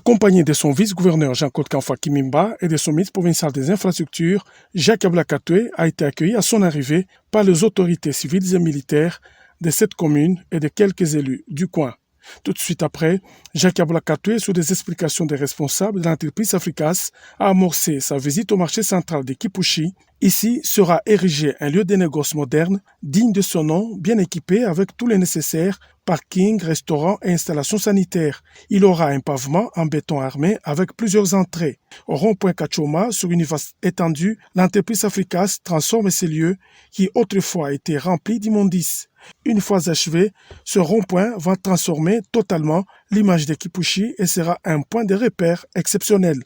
Accompagné de son vice-gouverneur Jean-Claude Kanfa Kimimba et de son ministre provincial des infrastructures, Jacques Aboula Katoué a été accueilli à son arrivée par les autorités civiles et militaires de cette commune et de quelques élus du coin. Tout de suite après, Jacques Aboula Katoué, sous des explications des responsables de l'entreprise Africas, a amorcé sa visite au marché central de Kipushi. Ici sera érigé un lieu de négoce moderne, digne de son nom, bien équipé avec tous les nécessaires, parking, restaurants et installations sanitaires. Il aura un pavement en béton armé avec plusieurs entrées. Au rond-point Kachoma, sur une vaste étendue, l'entreprise Africas transforme ces lieux qui autrefois étaient remplis d'immondices. Une fois achevé, ce rond-point va transformer totalement l'image de Kipushi et sera un point de repère exceptionnel.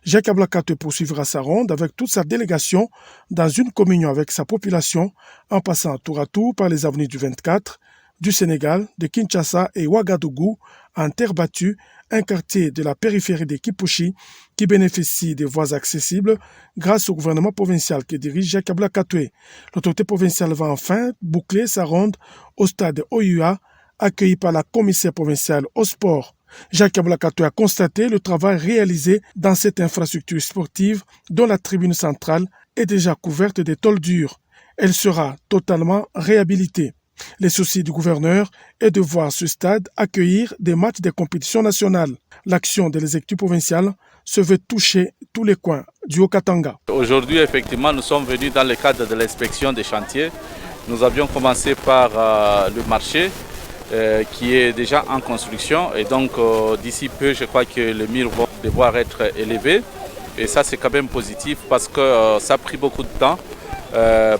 Jacques Aboula Katoué poursuivra sa ronde avec toute sa délégation dans une communion avec sa population, en passant tour à tour par les avenues du 24, du Sénégal, de Kinshasa et Ouagadougou, en terre battue, un quartier de la périphérie de Kipushi qui bénéficie des voies accessibles grâce au gouvernement provincial que dirige Jacques Aboula Katoué. L'autorité provinciale va enfin boucler sa ronde au stade Oyua, accueilli par la commissaire provinciale au sport. Jacques Aboula Katoué a constaté le travail réalisé dans cette infrastructure sportive dont la tribune centrale est déjà couverte de tôles dures. Elle sera totalement réhabilitée. Le souci du gouverneur est de voir ce stade accueillir des matchs de compétition nationale. L'action de l'exécutif provincial se veut toucher tous les coins du Haut-Katanga. Aujourd'hui, effectivement, nous sommes venus dans le cadre de l'inspection des chantiers. Nous avions commencé par le marché qui est déjà en construction et donc d'ici peu, je crois que les murs vont devoir être élevés. Et ça, c'est quand même positif parce que ça a pris beaucoup de temps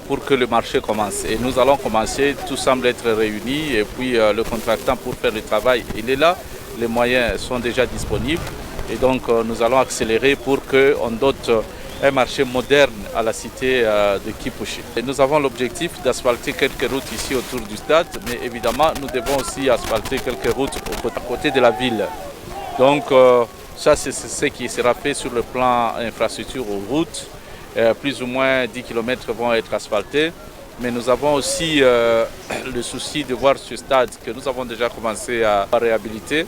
pour que le marché commence. Et nous allons commencer, tout semble être réuni et puis le contractant pour faire le travail, il est là, les moyens sont déjà disponibles et donc nous allons accélérer pour qu'on dote un marché moderne à la cité de Kipushi. Et nous avons l'objectif d'asphalter quelques routes ici autour du stade, mais évidemment nous devons aussi asphalter quelques routes à côté de la ville. Donc ça c'est ce qui sera fait sur le plan infrastructure aux routes. Plus ou moins 10 km vont être asphaltés. Mais nous avons aussi le souci de voir ce stade que nous avons déjà commencé à réhabiliter.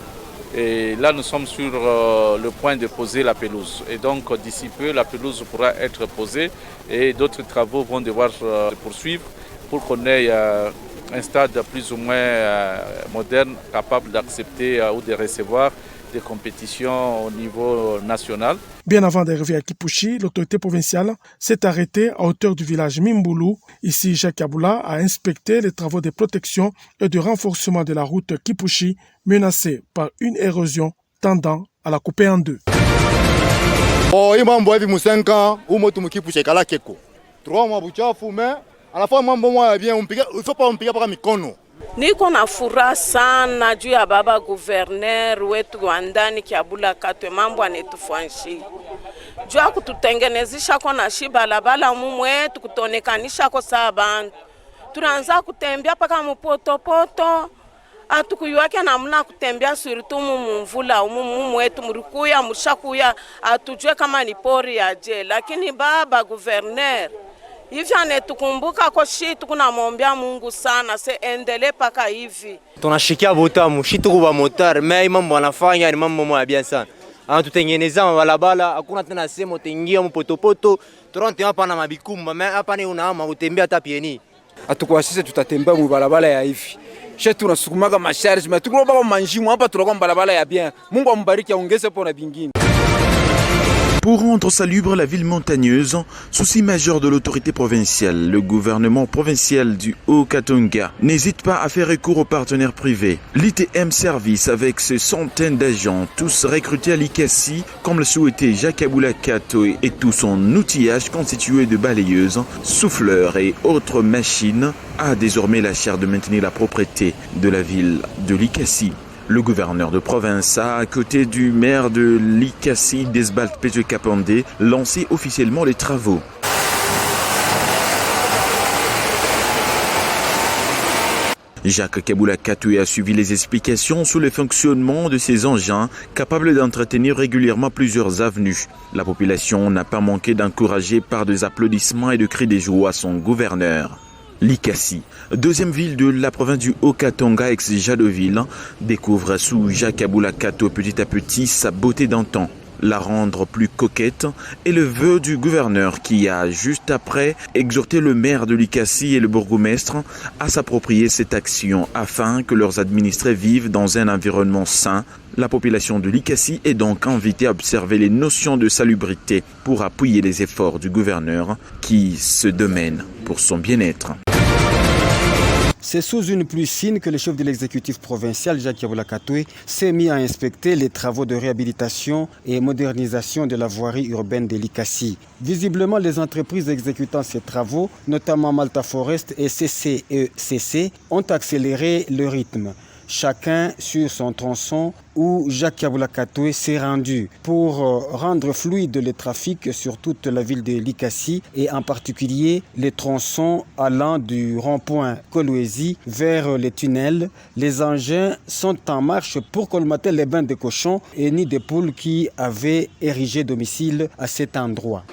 Et là, nous sommes sur le point de poser la pelouse. Et donc, d'ici peu, la pelouse pourra être posée et d'autres travaux vont devoir se poursuivre pour qu'on ait un stade plus ou moins moderne, capable d'accepter ou de recevoir des compétitions au niveau national. Bien avant d'arriver à Kipushi, l'autorité provinciale s'est arrêtée à hauteur du village Mimboulou. Ici, Jacques Aboula a inspecté les travaux de protection et de renforcement de la route Kipushi, menacée par une érosion tendant à la couper en deux. Niko na furaha sana juu ya baba guverner wetu wa ndani Aboula Katoué, mambo anetufanshi juu ya kututengenezisha ko na shibalabala mumwetu kutonekanisha ko saa bantu tunaanza kutembea paka mupotopoto atukuyuake namna kutembea suritu mumvula mumwetu murikuya mushakuya atujue kama ni pori ya je, lakini baba guverner hivi anetukumbuka ko shi tukunamwombea Mungu sana se endele paka hivi. Tunashikia botamu shi tukuba motar mais mambo anafanya ni mambo moja bien sana. Anatutengeneza mabalabala hakuna tena sema utengia mpotopoto turonte hapa na mabikumba mais hapa ni unaama utembea hata pieni. Atakuwa sisi tutatembea mabalabala ya hivi. Shetu tunasukumaga masharge mais tukuloba manjimu hapa tunakuwa mabalabala ya bien. Mungu ambariki aongeze hapo na vingine. Pour rendre salubre la ville montagneuse, souci majeur de l'autorité provinciale, le gouvernement provincial du Haut-Katanga n'hésite pas à faire recours aux partenaires privés. L'ITM Service, avec ses centaines d'agents, tous recrutés à l'ICASI, comme le souhaitait Jacques Aboula Katoué, et tout son outillage constitué de balayeuses, souffleurs et autres machines, a désormais la charge de maintenir la propreté de la ville de l'ICASI. Le gouverneur de province a, à côté du maire de l'ICASI, Desbalt Pété Kapandé, lancé officiellement les travaux. Jacques Aboula Katoué a suivi les explications sur le fonctionnement de ces engins capables d'entretenir régulièrement plusieurs avenues. La population n'a pas manqué d'encourager par des applaudissements et de cris de joie son gouverneur. Likasi, deuxième ville de la province du Haut-Katanga ex-Jadoville, découvre sous Jacques Aboula Kato petit à petit sa beauté d'antan, la rendre plus coquette est le vœu du gouverneur qui a juste après exhorté le maire de Likasi et le bourgmestre à s'approprier cette action afin que leurs administrés vivent dans un environnement sain. La population de Likasi est donc invitée à observer les notions de salubrité pour appuyer les efforts du gouverneur qui se domine pour son bien-être. C'est sous une pluie fine que le chef de l'exécutif provincial, Jacques Aboula Katoué, s'est mis à inspecter les travaux de réhabilitation et modernisation de la voirie urbaine de Likasi. Visiblement, les entreprises exécutant ces travaux, notamment Malta Forest et CCECC, ont accéléré le rythme. Chacun sur son tronçon où Jacques Aboula Katoué s'est rendu pour rendre fluide le trafic sur toute la ville de Likasi et en particulier les tronçons allant du rond-point Kolwezi vers les tunnels. Les engins sont en marche pour colmater les bains de cochons et nids de poules qui avaient érigé domicile à cet endroit.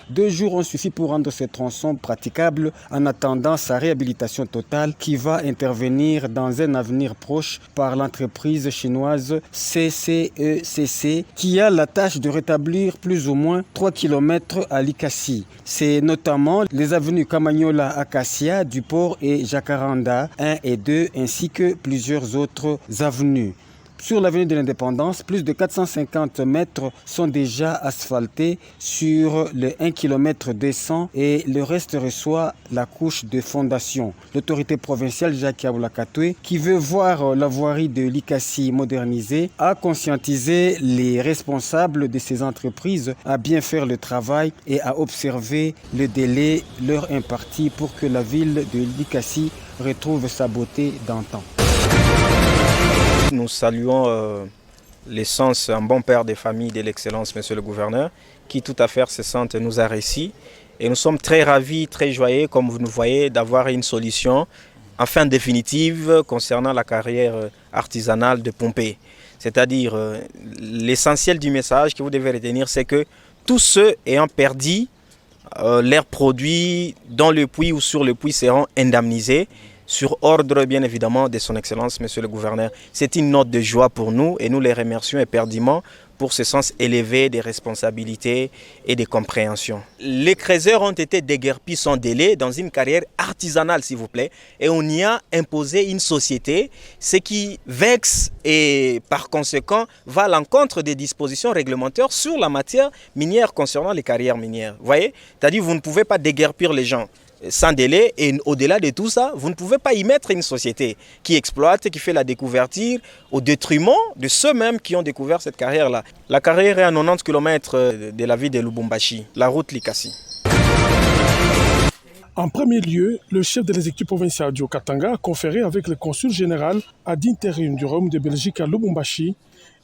Deux jours ont suffi pour rendre ces tronçons praticables en attendant sa réhabilitation totale qui va intervenir dans un avenir proche par l'entreprise chinoise CCECC qui a la tâche de rétablir plus ou moins 3 km à Likasi. C'est notamment les avenues Kamagnola, Acacia, Duport et Jacaranda 1 et 2 ainsi que plusieurs autres avenues. Sur l'avenue de l'Indépendance, plus de 450 mètres sont déjà asphaltés sur le 1 km 200 et le reste reçoit la couche de fondation. L'autorité provinciale Jacques Aboula Katoué, qui veut voir la voirie de Likasi modernisée, a conscientisé les responsables de ces entreprises à bien faire le travail et à observer le délai leur imparti pour que la ville de Likasi retrouve sa beauté d'antan. Nous saluons l'essence, un bon père de famille de l'excellence, monsieur le gouverneur, qui tout à fait incessante nous a réussi. Et nous sommes très ravis, très joyeux, comme vous nous voyez, d'avoir une solution, enfin définitive, concernant la carrière artisanale de Pompée. C'est-à-dire, l'essentiel du message que vous devez retenir, c'est que tous ceux ayant perdu leurs produits dans le puits ou sur le puits seront indemnisés, sur ordre bien évidemment de son excellence monsieur le gouverneur. C'est une note de joie pour nous et nous les remercions éperdument pour ce sens élevé des responsabilités et des compréhensions. Les creuseurs ont été déguerpis sans délai dans une carrière artisanale s'il vous plaît et on y a imposé une société, ce qui vexe et par conséquent va à l'encontre des dispositions réglementaires sur la matière minière concernant les carrières minières. Vous voyez, c'est-à-dire vous ne pouvez pas déguerpir les gens sans délai et au-delà de tout ça, vous ne pouvez pas y mettre une société qui exploite, qui fait la découverture au détriment de ceux-mêmes qui ont découvert cette carrière-là. La carrière est à 90 km de la ville de Lubumbashi, la route Likasi. En premier lieu, le chef de l'exécutif provincial du Haut-Katanga a conféré avec le consul général ad interim du Royaume de Belgique à Lubumbashi.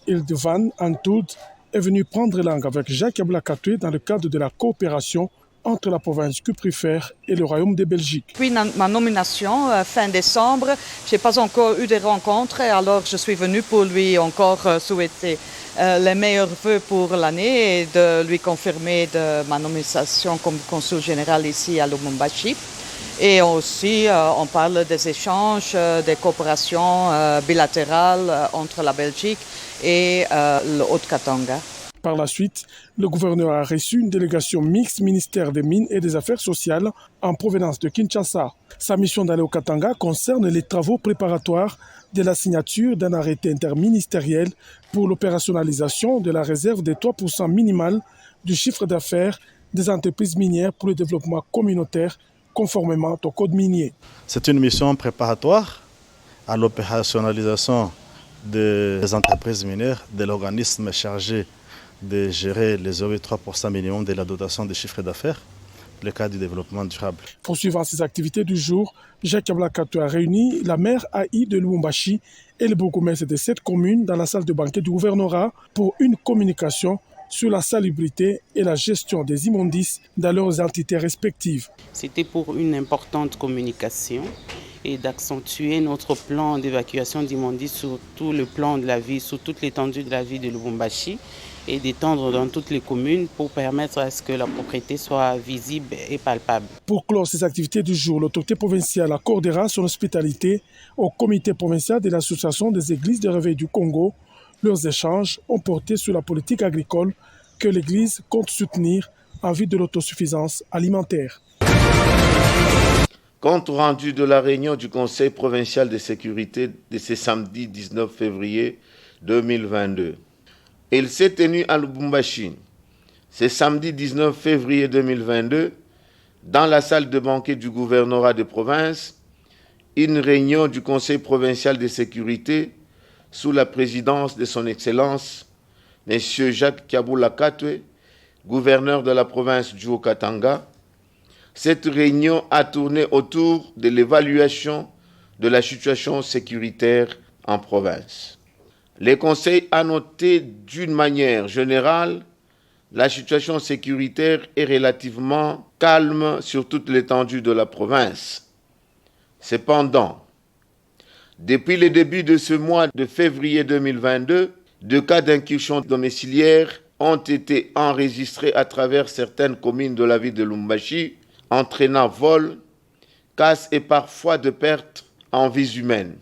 Ildevan Antoud est venu prendre langue avec Jacques Aboula Katoué dans le cadre de la coopération entre la province cuprifère et le Royaume de Belgique. Depuis ma nomination, fin décembre, je n'ai pas encore eu de rencontres, alors je suis venue pour lui encore souhaiter les meilleurs vœux pour l'année et de lui confirmer de ma nomination comme consul général ici à Lubumbashi. Et aussi, on parle des échanges, des coopérations bilatérales entre la Belgique et le Haut-Katanga. Par la suite, le gouverneur a reçu une délégation mixte ministère des Mines et des Affaires sociales en provenance de Kinshasa. Sa mission d'aller au Katanga concerne les travaux préparatoires de la signature d'un arrêté interministériel pour l'opérationnalisation de la réserve des 3% minimal du chiffre d'affaires des entreprises minières pour le développement communautaire conformément au code minier. C'est une mission préparatoire à l'opérationnalisation des entreprises minières, de l'organisme chargé de gérer les 0,3% minimum de la dotation de chiffre d'affaires, le cadre du développement durable. Poursuivant ces activités du jour, Jacques Aboula Katoué a réuni la maire AI de Lubumbashi et le bourgmestre de cette commune dans la salle de banquet du gouvernorat pour une communication sur la salubrité et la gestion des immondices dans leurs entités respectives. C'était pour une importante communication et d'accentuer notre plan d'évacuation d'immondices sur tout le plan de la ville, sur toute l'étendue de la ville de Lubumbashi. et d'étendre dans toutes les communes pour permettre à ce que la propriété soit visible et palpable. Pour clore ces activités du jour, l'autorité provinciale accordera son hospitalité au comité provincial de l'Association des églises de réveil du Congo. Leurs échanges ont porté sur la politique agricole que l'Église compte soutenir en vue de l'autosuffisance alimentaire. Compte rendu de la réunion du Conseil provincial de sécurité de ce samedi 19 février 2022. Il s'est tenu à Lubumbashi ce samedi 19 février 2022 dans la salle de banquet du gouvernorat de province, une réunion du Conseil provincial de sécurité sous la présidence de son Excellence M. Jacques Kabula Katwe, gouverneur de la province du Haut-Katanga. Cette réunion a tourné autour de l'évaluation de la situation sécuritaire en province. Le Conseil a noté d'une manière générale la situation sécuritaire est relativement calme sur toute l'étendue de la province. Cependant, depuis le début de ce mois de février 2022, 2 cas d'incursion domiciliaire ont été enregistrés à travers certaines communes de la ville de Lubumbashi, entraînant vol, casse et parfois de pertes en vies humaines.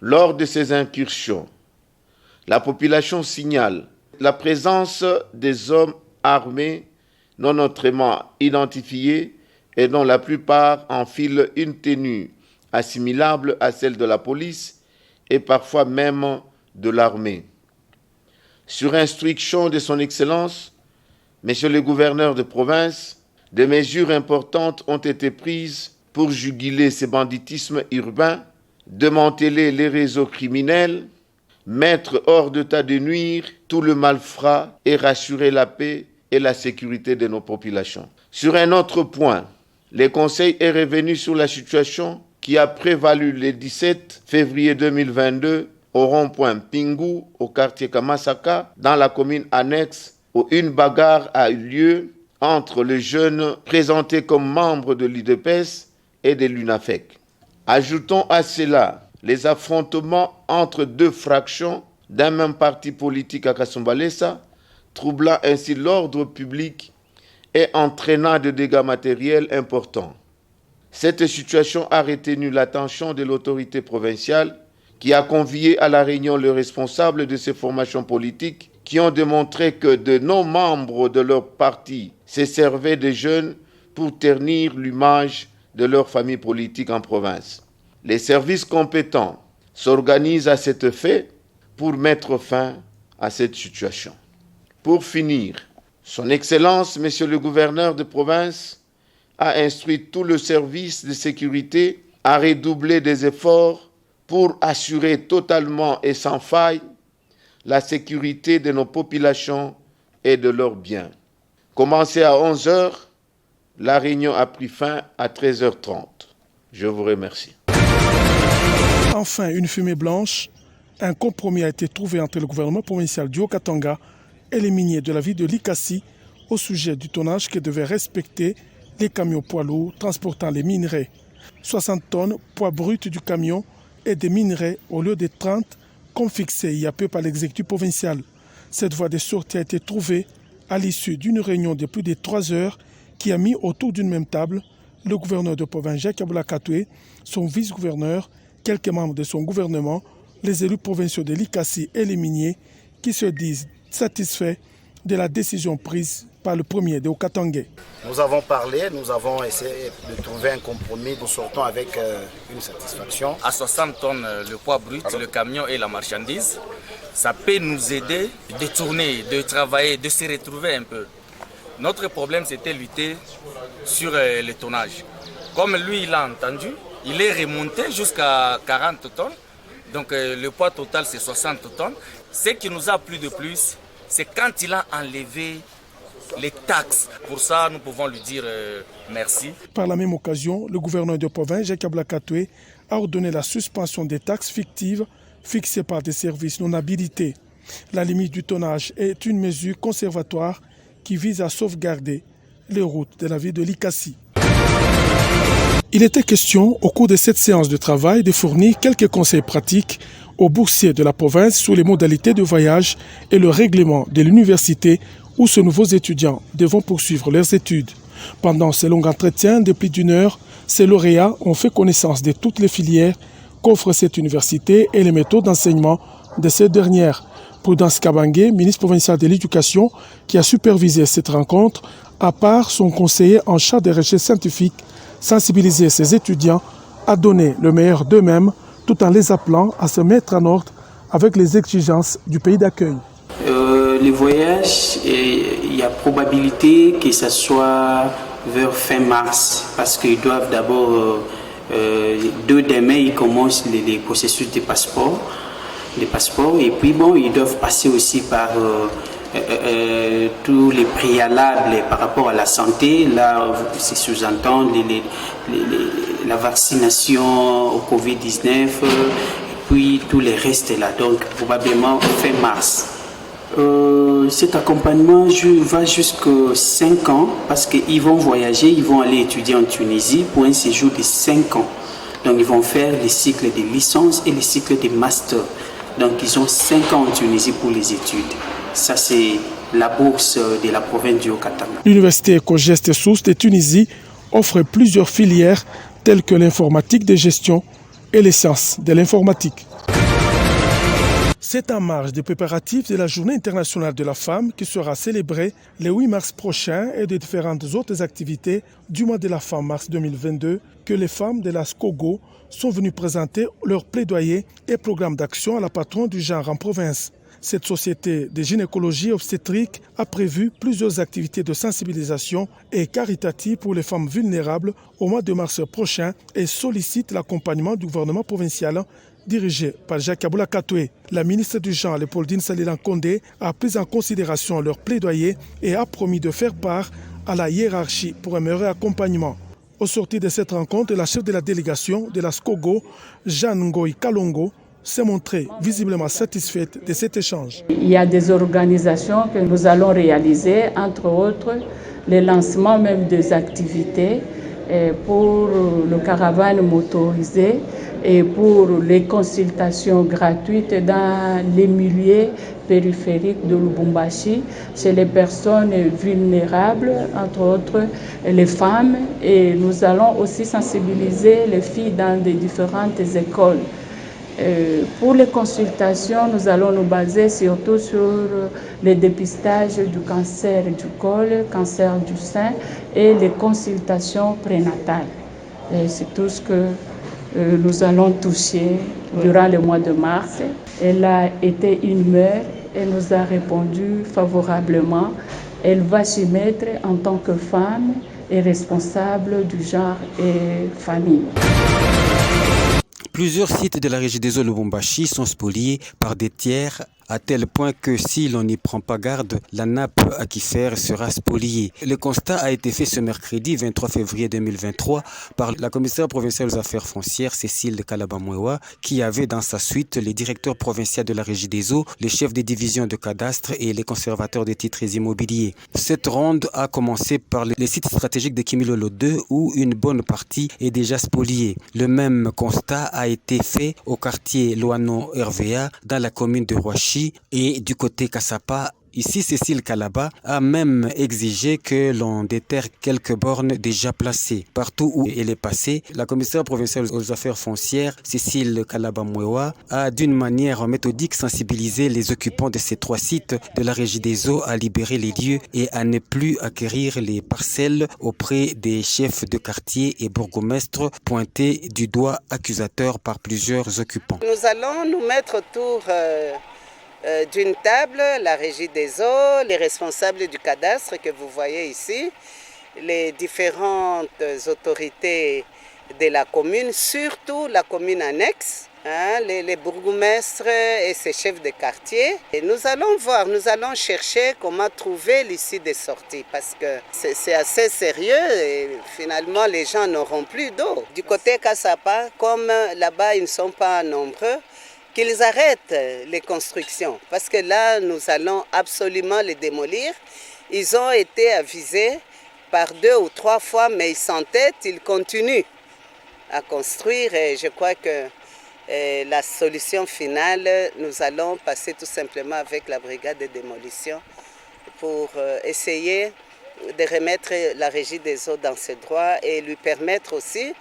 Lors de ces incursions, la population signale la présence des hommes armés non autrement identifiés et dont la plupart enfilent une tenue assimilable à celle de la police et parfois même de l'armée. Sur instruction de son Excellence, Monsieur le gouverneur de province, des mesures importantes ont été prises pour juguler ce banditisme urbain, démanteler les réseaux criminels, mettre hors d'état de nuire tout le malfrat et rassurer la paix et la sécurité de nos populations. Sur un autre point, le Conseil est revenu sur la situation qui a prévalu le 17 février 2022 au rond-point Pingu, au quartier Kamasaka, dans la commune annexe, où une bagarre a eu lieu entre les jeunes présentés comme membres de l'IDPS et de l'UNAFEC. Ajoutons à cela les affrontements entre 2 fractions d'un même parti politique à Kasumbalesa, troublant ainsi l'ordre public et entraînant des dégâts matériels importants. Cette situation a retenu l'attention de l'autorité provinciale qui a convié à la réunion les responsables de ces formations politiques qui ont démontré que de non-membres de leur parti se servaient des jeunes pour ternir l'image de leur famille politique en province. Les services compétents s'organisent à cet effet pour mettre fin à cette situation. Pour finir, Son Excellence, Monsieur le gouverneur de province, a instruit tout le service de sécurité à redoubler des efforts pour assurer totalement et sans faille la sécurité de nos populations et de leurs biens. Commencé à 11h, la réunion a pris fin à 13h30. Je vous remercie. Enfin, une fumée blanche, un compromis a été trouvé entre le gouvernement provincial du Haut-Katanga et les miniers de la ville de Likasi au sujet du tonnage que devaient respecter les camions poids lourds transportant les minerais. 60 tonnes poids brut du camion et des minerais au lieu des 30 comme fixé il y a peu par l'exécutif provincial. Cette voie de sortie a été trouvée à l'issue d'une réunion de plus de 3 heures qui a mis autour d'une même table le gouverneur de province Jacques Kabula Katwe, son vice-gouverneur, quelques membres de son gouvernement, les élus provinciaux de Likasi et les miniers qui se disent satisfaits de la décision prise par le premier des Haut-Katangais. Nous avons parlé, nous avons essayé de trouver un compromis, nous sortons avec une satisfaction. À 60 tonnes le poids brut, le camion et la marchandise, ça peut nous aider de tourner, de travailler, de se retrouver un peu. Notre problème c'était lutter sur le tonnage. Comme lui il a entendu, il est remonté jusqu'à 40 tonnes, donc le poids total c'est 60 tonnes. Ce qui nous a plu de plus, c'est quand il a enlevé les taxes. Pour ça, nous pouvons lui dire merci. Par la même occasion, le gouverneur de province, Jacques Kabula Katwe, a ordonné la suspension des taxes fictives fixées par des services non habilités. La limite du tonnage est une mesure conservatoire qui vise à sauvegarder les routes de la ville de Likasi. Il était question au cours de cette séance de travail de fournir quelques conseils pratiques aux boursiers de la province sur les modalités de voyage et le règlement de l'université où ces nouveaux étudiants devront poursuivre leurs études. Pendant ce long entretien de plus d'une heure, ces lauréats ont fait connaissance de toutes les filières qu'offre cette université et les méthodes d'enseignement de ces dernières. Prudence Kabange, ministre provincial de l'Éducation, qui a supervisé cette rencontre, à part son conseiller en charge des recherches scientifiques, sensibiliser ses étudiants à donner le meilleur d'eux-mêmes tout en les appelant à se mettre en ordre avec les exigences du pays d'accueil. Les voyages, il y a probabilité que ce soit vers fin mars parce qu'ils doivent d'abord, demain, ils commencent les processus des passeports et puis bon, ils doivent passer aussi par tous les préalables par rapport à la santé. Là, c'est sous-entend la vaccination au Covid-19 et puis tous les restes là, donc probablement fin mars. Cet accompagnement va jusqu'à 5 ans parce qu'ils vont voyager, ils vont aller étudier en Tunisie pour un séjour de 5 ans. Donc ils vont faire les cycles de licence et les cycles de master. Donc ils ont 5 ans en Tunisie pour les études. Ça c'est la bourse de la province du Haut-Katanga. L'université Cogeste Sousse de Tunisie offre plusieurs filières telles que l'informatique de gestion et les sciences de l'informatique. C'est en marge des préparatifs de la Journée internationale de la femme qui sera célébrée le 8 mars prochain et de différentes autres activités du mois de la femme mars 2022 que les femmes de la SCOGO sont venues présenter leur plaidoyer et programme d'action à la patronne du genre en province. Cette société de gynécologie obstétrique a prévu plusieurs activités de sensibilisation et caritatives pour les femmes vulnérables au mois de mars prochain et sollicite l'accompagnement du gouvernement provincial dirigé par Jacques Aboula Katoué. La ministre du Genre, Léopoldine Salilan Condé, a pris en considération leur plaidoyer et a promis de faire part à la hiérarchie pour un meilleur accompagnement. Au sortir de cette rencontre, la chef de la délégation de la SCOGO, Jeanne Ngoï Kalongo, s'est montrée visiblement satisfaite de cet échange. Il y a des organisations que nous allons réaliser, entre autres le lancement même des activités pour le caravane motorisé et pour les consultations gratuites dans les milieux périphériques de Lubumbashi, chez les personnes vulnérables, entre autres les femmes. Et nous allons aussi sensibiliser les filles dans les différentes écoles. Pour les consultations, nous allons nous baser surtout sur le dépistage du cancer du col, cancer du sein et les consultations prénatales. C'est tout ce que nous allons toucher durant le mois de mars. Elle a été une mère, elle nous a répondu favorablement. Elle va s'y mettre en tant que femme et responsable du genre et famille. Plusieurs sites de la régie des eaux Lubumbashi sont spoliés par des tiers à tel point que si l'on n'y prend pas garde, la nappe aquifère sera spoliée. Le constat a été fait ce mercredi 23 février 2023 par la commissaire provinciale aux affaires foncières Cécile Kalabamwewa qui avait dans sa suite les directeurs provinciaux de la régie des eaux, les chefs des divisions de cadastre et les conservateurs des titres immobiliers. Cette ronde a commencé par les sites stratégiques de Kimilolo 2 où une bonne partie est déjà spoliée. Le même constat a été fait au quartier Loano-RVA dans la commune de Roachi et du côté Kassapa. Ici, Cécile Kalaba a même exigé que l'on déterre quelques bornes déjà placées. Partout où elle est passée, la commissaire provinciale aux affaires foncières, Cécile Kalaba-Mwewa, a d'une manière méthodique sensibilisé les occupants de ces 3 sites de la régie des eaux à libérer les lieux et à ne plus acquérir les parcelles auprès des chefs de quartier et bourgmestres pointés du doigt accusateur par plusieurs occupants. Nous allons nous mettre autour d'une table, la régie des eaux, les responsables du cadastre que vous voyez ici, les différentes autorités de la commune, surtout la commune annexe, les bourgmestres et ses chefs de quartier. Et nous allons voir, nous allons chercher comment trouver l'issue des sorties parce que c'est assez sérieux et finalement les gens n'auront plus d'eau. Du côté Kassapa, comme là-bas ils ne sont pas nombreux, qu'ils arrêtent les constructions, parce que là, nous allons absolument les démolir. Ils ont été avisés par 2 ou 3 fois, mais ils s'entêtent, ils continuent. à construire et je crois que la solution finale, nous allons passer tout simplement avec la brigade de démolition pour essayer de remettre la Régie des eaux dans ses droits et lui permettre aussi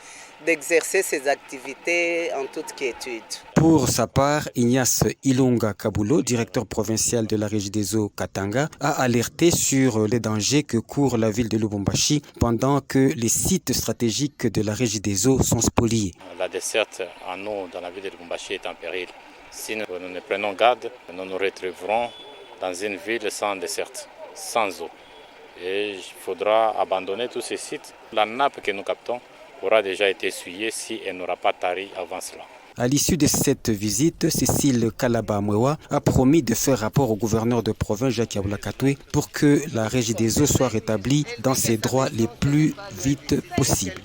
d'exercer ses activités en toute quiétude. Pour sa part, Ignace Ilunga Kabulo, directeur provincial de la Régie des eaux Katanga, a alerté sur les dangers que court la ville de Lubumbashi pendant que les sites stratégiques de la Régie des eaux sont spoliés. La desserte en eau dans la ville de Lubumbashi est en péril. Si nous ne prenons garde, nous nous retrouverons dans une ville sans desserte, sans eau. Et il faudra abandonner tous ces sites. La nappe que nous captons aura déjà été essuyée si elle n'aura pas tari avant cela. À l'issue de cette visite, Cécile Kalaba-Mwewa a promis de faire rapport au gouverneur de province Jacques Yabula Katwe pour que la Régie des eaux soit rétablie dans ses droits les plus vite possible.